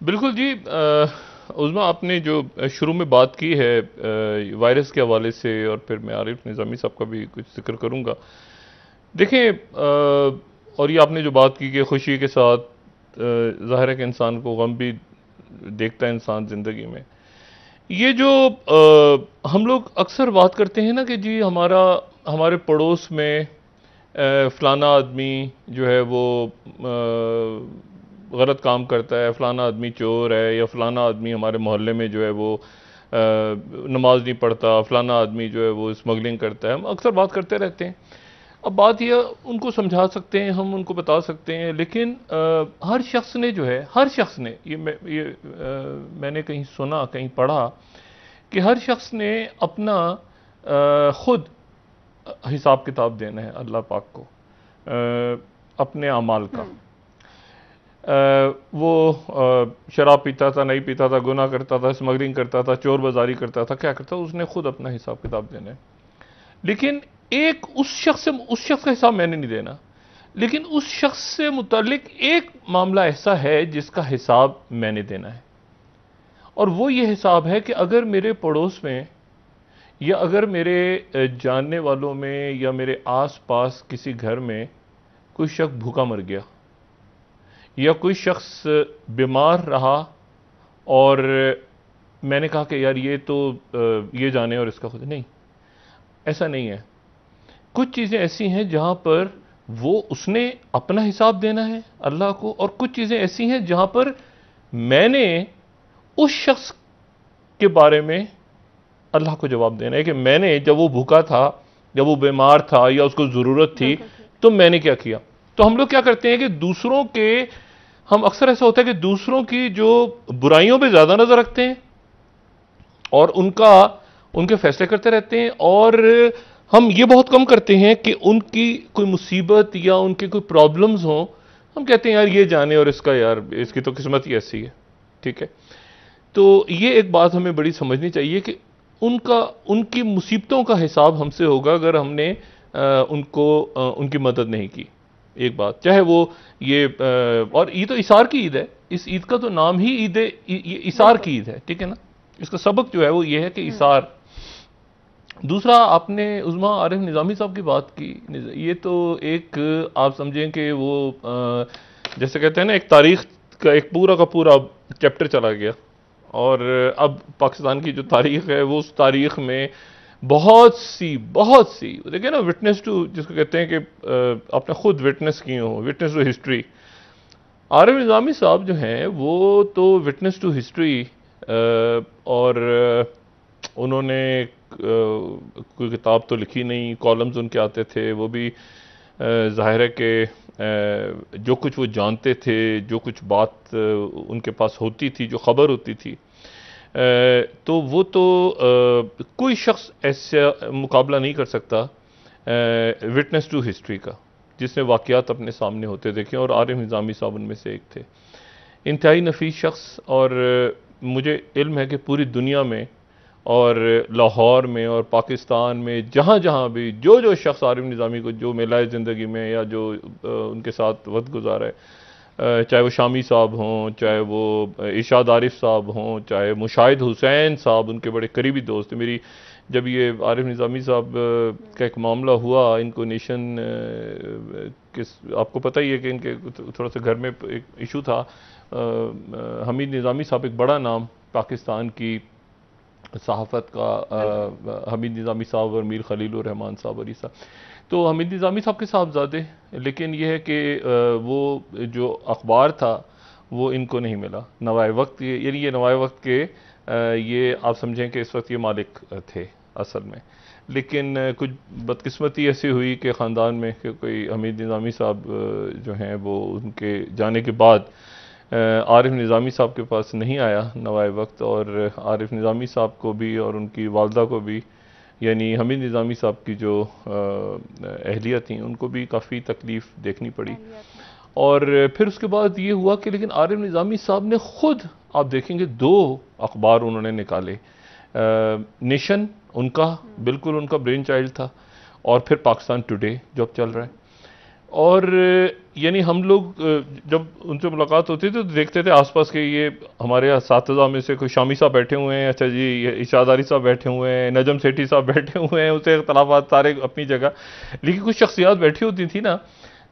बिल्कुल जी। उज़मा, आपने जो शुरू में बात की है वायरस के हवाले से, और फिर मैं आरिफ निज़ामी साहब का भी कुछ जिक्र करूँगा। देखें, और ये आपने जो बात की कि खुशी के साथ ज़ाहिर है कि इंसान को गम भी देखता है इंसान ज़िंदगी में। ये जो हम लोग अक्सर बात करते हैं ना कि जी हमारे पड़ोस में फलाना आदमी जो है वो गलत काम करता है, फलाना आदमी चोर है, या फलाना आदमी हमारे मोहल्ले में जो है वो नमाज नहीं पढ़ता, फलाना आदमी जो है वो स्मगलिंग करता है। हम अक्सर बात करते रहते हैं। अब बात यह, उनको समझा सकते हैं, हम उनको बता सकते हैं, लेकिन हर शख्स ने जो है, हर शख्स ने मैंने कहीं सुना, कहीं पढ़ा कि हर शख्स ने अपना खुद हिसाब किताब देना है अल्लाह पाक को अपने अमाल का। वो शराब पीता था, नहीं पीता था, गुनाह करता था, स्मगलिंग करता था, चोर बाजारी करता था, क्या करता था, उसने खुद अपना हिसाब किताब देना है। लेकिन एक उस शख्स का हिसाब मैंने नहीं देना, लेकिन उस शख्स से मुतालिक एक मामला ऐसा है जिसका हिसाब मैंने देना है। और वो ये हिसाब है कि अगर मेरे पड़ोस में, या अगर मेरे जानने वालों में, या मेरे आस पास किसी घर में कोई शख्स भूखा मर गया, या कोई शख्स बीमार रहा, और मैंने कहा कि यार ये तो ये जाने और इसका खुद नहीं, ऐसा नहीं है। कुछ चीज़ें ऐसी हैं जहां पर वो उसने अपना हिसाब देना है अल्लाह को, और कुछ चीज़ें ऐसी हैं जहां पर मैंने उस शख्स के बारे में अल्लाह को जवाब देना है कि मैंने जब वो भूखा था, जब वो बीमार था, या उसको ज़रूरत थी, बिल्कुल ठीक। तो मैंने क्या किया। तो हम लोग क्या करते हैं कि दूसरों के, हम अक्सर ऐसा होता है कि दूसरों की जो बुराइयों पे ज़्यादा नज़र रखते हैं और उनके फैसले करते रहते हैं, और हम ये बहुत कम करते हैं कि उनकी कोई मुसीबत या उनके कोई प्रॉब्लम्स हों, हम कहते हैं यार ये जाने और इसका, यार इसकी तो किस्मत ही ऐसी है। ठीक है। तो ये एक बात हमें बड़ी समझनी चाहिए कि उनका उनकी मुसीबतों का हिसाब हमसे होगा अगर हमने उनकी मदद नहीं की। एक बात, चाहे वो ये और ये तो इसार की ईद है, इस ईद का तो नाम ही ईद ये इसार बिल्कुल। की ईद है। ठीक है ना। इसका सबक जो है वो ये है कि इसार। दूसरा, आपने उज़मा आरिफ निज़ामी साहब की बात की। ये तो एक, आप समझें कि वो जैसे कहते हैं ना, एक तारीख का एक पूरा का पूरा चैप्टर चला गया, और अब पाकिस्तान की जो तारीख है वो उस तारीख में बहुत सी देखिए ना, विटनेस टू जिसको कहते हैं कि आपने खुद विटनेस किए हो, विटनेस टू हिस्ट्री। आरिफ निज़ामी साहब जो हैं वो तो विटनेस टू हिस्ट्री, और उन्होंने कोई किताब तो लिखी नहीं, कॉलम्स उनके आते थे, वो भी ज़ाहिर है कि जो कुछ वो जानते थे, जो कुछ बात उनके पास होती थी, जो खबर होती थी, तो वो तो कोई शख्स ऐसा मुकाबला नहीं कर सकता विटनेस टू हिस्ट्री का, जिसने वाक़यात अपने सामने होते देखे, और आरिफ निज़ामी साहब उनमें से एक थे। इंतहाई नफीस शख्स, और मुझे इल्म है कि पूरी दुनिया में, और लाहौर में, और पाकिस्तान में, जहाँ जहाँ भी जो शख्स आरिफ निज़ामी को जो मिला है ज़िंदगी में, या जो उनके साथ वक्त गुजारा है, चाहे वो शामी साहब हों, चाहे वो इरशाद आरिफ साहब हों, चाहे मुशाहिद हुसैन साहब, उनके बड़े करीबी दोस्त। मेरी जब ये आरिफ निज़ामी साहब का एक मामला हुआ, इनको नेशन किस, आपको पता ही है कि इनके थोड़ा सा घर में एक इशू था। हमीद निज़ामी साहब एक बड़ा नाम पाकिस्तान की सहाफ़त बिल्कुल। का, हमीद निज़ामी साहब और मीर खलीलुर रहमान साहब और ये सब, तो हमीद निज़ामी साहब के साहबजादे। लेकिन यह है कि वो जो अखबार था वो इनको नहीं मिला। नवाए वक्त, यानी ये नवाए वक्त के ये आप समझें कि इस वक्त ये मालिक थे असल में। लेकिन कुछ बदकिस्मती ऐसी हुई कि ख़ानदान में कि कोई हमीद निज़ामी साहब जो हैं वो उनके जाने के बाद आरिफ निज़ामी साहब के पास नहीं आया नवाए वक्त, और आरिफ निज़ामी साहब को भी और उनकी वालदा को भी, यानी हमीद निज़ामी साहब की जो अहलिया थी, उनको भी काफ़ी तकलीफ़ देखनी पड़ी। एहलियत में। और फिर उसके बाद ये हुआ कि लेकिन आरिफ निज़ामी साहब ने खुद, आप देखेंगे, 2 अखबार उन्होंने निकाले। नेशन उनका, बिल्कुल उनका ब्रेन चाइल्ड था, और फिर पाकिस्तान टुडे जो अब चल रहा है। और यानी हम लोग जब उनसे मुलाकात होती थी तो देखते थे आसपास के ये हमारे असातिज़ा में से कोई शामी साहब बैठे हुए हैं, अच्छा जी ये इशादारी साहब बैठे हुए हैं, नजम सेठी साहब बैठे हुए हैं, उसे इख्तलाफात सारे अपनी जगह, लेकिन कुछ शख्सियात बैठी होती थी ना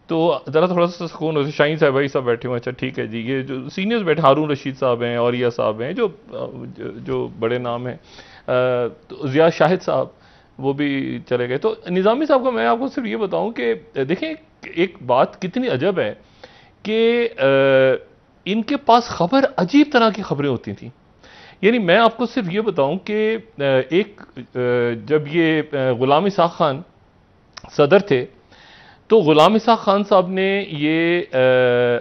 तो ज़रा थोड़ा सा सुकून होता। शाहीन साहब भाई सब बैठे हुए हैं, अच्छा ठीक है जी, ये जो सीनियर्स बैठे हारून रशीद साहब हैं, औरिया साहब हैं, जो बड़े नाम हैं, तो ज़िया शाहिद साहब वो भी चले गए। तो निज़ामी साहब का मैं आपको सिर्फ ये बताऊं कि देखें एक बात कितनी अजब है कि इनके पास खबर अजीब तरह की खबरें होती थी। यानी मैं आपको सिर्फ ये बताऊं कि जब ये गुलाम इसाक खान सदर थे तो गुलाम इसाक खान साहब ने ये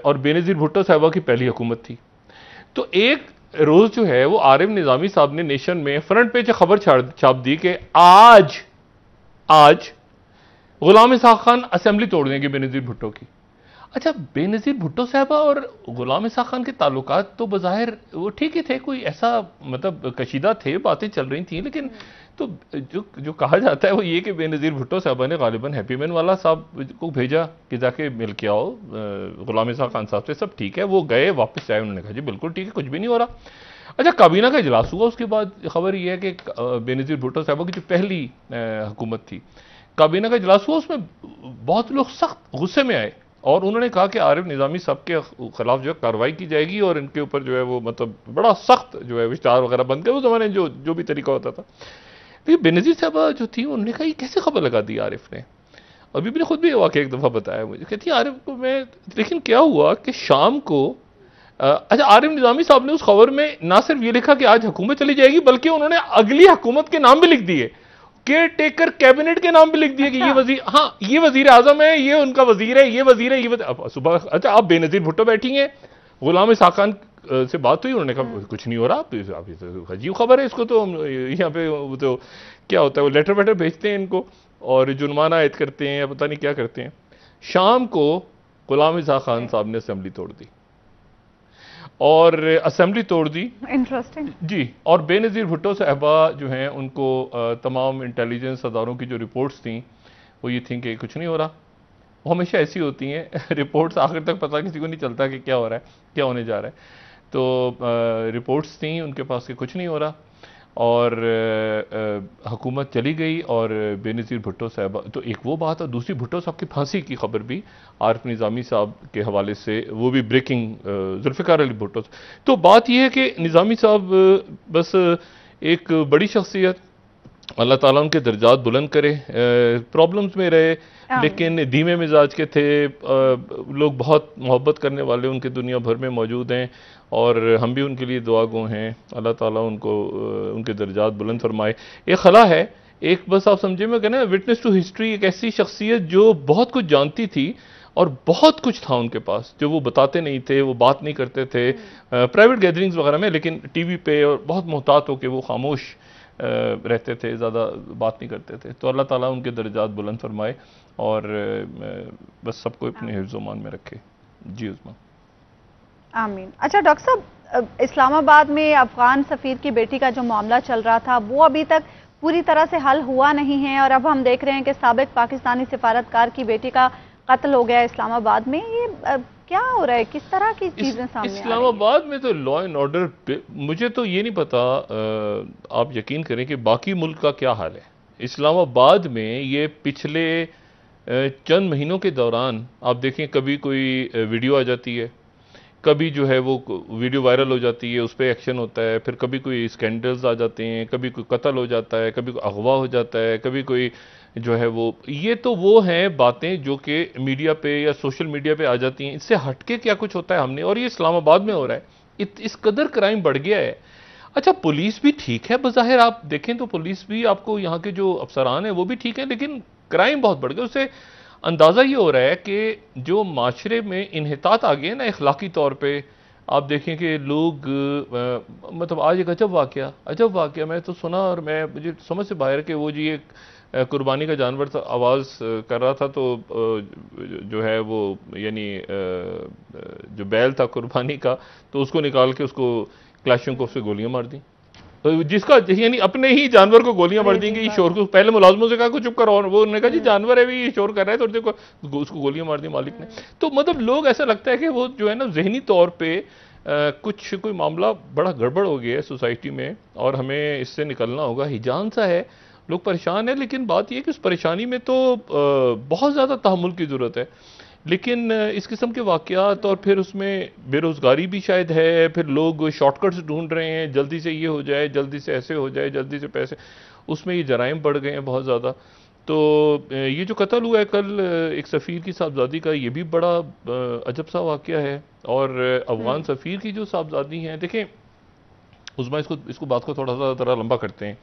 और बेनज़ीर भुट्टो साहबा की पहली हुकूमत थी। तो एक रोज जो है वो आरिफ निजामी साहब ने नेशन में फ्रंट पेज खबर छाप दी कि आज आज गुलाम इसाक खान असेंबली तोड़ देंगे बेनज़ीर भुट्टो की। अच्छा, बेनज़ीर भुट्टो साहबा और गुलाम इसाक खान के ताल्लुकात तो बज़ाहिर वो ठीक ही थे, कोई ऐसा मतलब कशीदा थे, बातें चल रही थी, लेकिन तो जो कहा जाता है वो ये कि बेनज़ीर भुट्टो साहबा ने गालिबन हैप्पीमैन वाला साहब को भेजा कि जाके मिल के आओ गुलाम इसाक खान साहब से, सब ठीक है। वो गए, वापस आए, उन्होंने कहा जी बिल्कुल ठीक है, कुछ भी नहीं हो रहा। अच्छा, काबीना का इजलास हुआ, उसके बाद खबर यह है कि बेनज़ीर भुट्टो साहबा की जो पहली हुकूमत थी, काबीना का इजलास हुआ, उसमें बहुत लोग सख्त गुस्से में आए और उन्होंने कहा कि आरिफ निजामी साहब के खिलाफ जो है कार्रवाई की जाएगी और इनके ऊपर जो है वो मतलब बड़ा सख्त जो है विस्तार वगैरह बंद कर, उस जमाने जो भी तरीका होता था। लेकिन बेनज़ीर साहबा जो थी उन्होंने कहा ये कैसे खबर लगा दी आरिफ ने। अभी भी खुद भी वाकई एक दफ़ा बताया मुझे, कहती आरिफ को मैं, लेकिन क्या हुआ कि शाम को अच्छा आरिफ निजामी साहब ने उस खबर में ना सिर्फ ये लिखा कि आज हुकूमत चली जाएगी, बल्कि उन्होंने अगली हुकूमत के नाम भी लिख दिए, केयर टेकर कैबिनेट के नाम भी लिख दिए कि ये वजीर, हाँ ये वजीर आजम है, ये उनका वजीर है, ये वजीर है, अब सुबह अच्छा आप बेनज़ीर भुट्टो बैठी हैं, गुलाम इसाक खान से बात हुई, उन्होंने कहा कुछ नहीं हो रहा, तो अजीब खबर है, इसको तो यहाँ पे तो क्या होता है वो लेटर वेटर भेजते हैं इनको और जुर्माना आयद करते हैं या पता नहीं क्या करते हैं। शाम को गुलाम इसाक खान साहब ने असेंबली तोड़ दी और असेंबली तोड़ दी। इंटरेस्टिंग जी। और बेनज़ीर भुट्टो साहबा जो हैं उनको तमाम इंटेलिजेंस अदारों की जो रिपोर्ट्स थी वो ये थी कि कुछ नहीं हो रहा। वो हमेशा ऐसी होती हैं रिपोर्ट्स आखिर तक पता किसी को नहीं चलता कि क्या हो रहा है, क्या होने जा रहा है। तो रिपोर्ट्स थी उनके पास कि कुछ नहीं हो रहा और हुकूमत चली गई और बेनज़ीर भुट्टो साहब, तो एक वो बात और दूसरी भुट्टो साहब की फांसी की खबर भी आरिफ निज़ामी साहब के हवाले से, वो भी ब्रेकिंग, जुल्फ़िकार अली भुट्टो। तो बात यह है कि निज़ामी साहब बस एक बड़ी शख्सियत, अल्लाह ताला उनके दर्जात बुलंद करे, प्रॉब्लम्स में रहे लेकिन धीमे मिजाज के थे, लोग बहुत मोहब्बत करने वाले उनके दुनिया भर में मौजूद हैं और हम भी उनके लिए दुआ गो हैं, अल्लाह ताला उनको उनके दर्जात बुलंद फरमाए। एक खला है, एक बस आप समझे मैं कहना विटनेस टू हिस्ट्री, एक ऐसी शख्सियत जो बहुत कुछ जानती थी और बहुत कुछ था उनके पास जो वो बताते नहीं थे, वो बात नहीं करते थे प्राइवेट गैदरिंग्स वगैरह में, लेकिन टीवी पे और बहुत मोहतात होकर वो खामोश रहते थे, ज़्यादा बात नहीं करते थे। तो अल्लाह ताला उनके दर्जात बुलंद फरमाए और बस सबको अपने हिफ्ज़-ओ-मान में रखे। जी उस्मा। आमीन। अच्छा डॉक्टर साहब, इस्लामाबाद में अफगान सफ़ीर की बेटी का जो मामला चल रहा था वो अभी तक पूरी तरह से हल हुआ नहीं है और अब हम देख रहे हैं कि साबिक पाकिस्तानी सिफारतकार की बेटी का कत्ल हो गया इस्लामाबाद में। ये क्या हो रहा है, किस तरह की चीजें सामने इस्लामाबाद में तो लॉ एंड ऑर्डर, मुझे तो ये नहीं पता, आप यकीन करें कि बाकी मुल्क का क्या हाल है। इस्लामाबाद में ये पिछले चंद महीनों के दौरान आप देखें, कभी कोई वीडियो आ जाती है, कभी जो है वो वीडियो वायरल हो जाती है, उस पर एक्शन होता है, फिर कभी कोई स्कैंडल्स आ जाते हैं, कभी कोई कत्ल हो जाता है, कभी कोई अगवा हो जाता है, कभी कोई जो है वो, ये तो वो हैं बातें जो कि मीडिया पे या सोशल मीडिया पे आ जाती हैं। इससे हटके क्या कुछ होता है हमने, और ये इस्लामाबाद में हो रहा है, इस कदर क्राइम बढ़ गया है। अच्छा, पुलिस भी ठीक है बज़ाहिर, आप देखें तो पुलिस भी, आपको यहाँ के जो अफसरान हैं वो भी ठीक है, लेकिन क्राइम बहुत बढ़ गया। उससे अंदाज़ा ये हो रहा है कि जो माशरे में इन्हितात आ गए ना अखलाकी तौर पर, आप देखें कि लोग मतलब आज एक अजब वाक़या मैं तो सुना और मैं, मुझे समझ से बाहर कि वो जी एक कुर्बानी का जानवर था, आवाज़ कर रहा था, तो जो है वो यानी जो बैल था कुर्बानी का, तो उसको निकाल के उसको क्लैशों को उससे गोलियां मार दी। जिसका यानी अपने ही जानवर को गोलियां मार देंगे, ये शोर को पहले मुलाजमों से कहा को चुप करो, वो उन्होंने कहा जी जानवर है भी, ये शोर कर रहा है, तो देखो उसको गोलियां मार दी मालिक ने। तो मतलब लोग ऐसा लगता है कि वो जो है ना जहनी तौर पे कुछ कोई मामला बड़ा गड़बड़ हो गया है सोसाइटी में और हमें इससे निकलना होगा। हिजान सा है, लोग परेशान है, लेकिन बात यह है कि उस परेशानी में तो बहुत ज़्यादा तहम्मुल की ज़रूरत है। लेकिन इस किस्म के वाक़यात और फिर उसमें बेरोज़गारी भी शायद है, फिर लोग शॉर्टकट्स ढूंढ रहे हैं, जल्दी से ये हो जाए, जल्दी से ऐसे हो जाए, जल्दी से पैसे, उसमें ये जराइम बढ़ गए हैं बहुत ज़्यादा। तो ये जो कत्ल हुआ है कल एक सफ़ीर की साहबजादी का, ये भी बड़ा अजब सा वाक़या है। और अफ़गान सफ़ीर की जो साहबजादी हैं, देखें उस्मा, इसको बात को थोड़ा सा ज़रा लंबा करते हैं।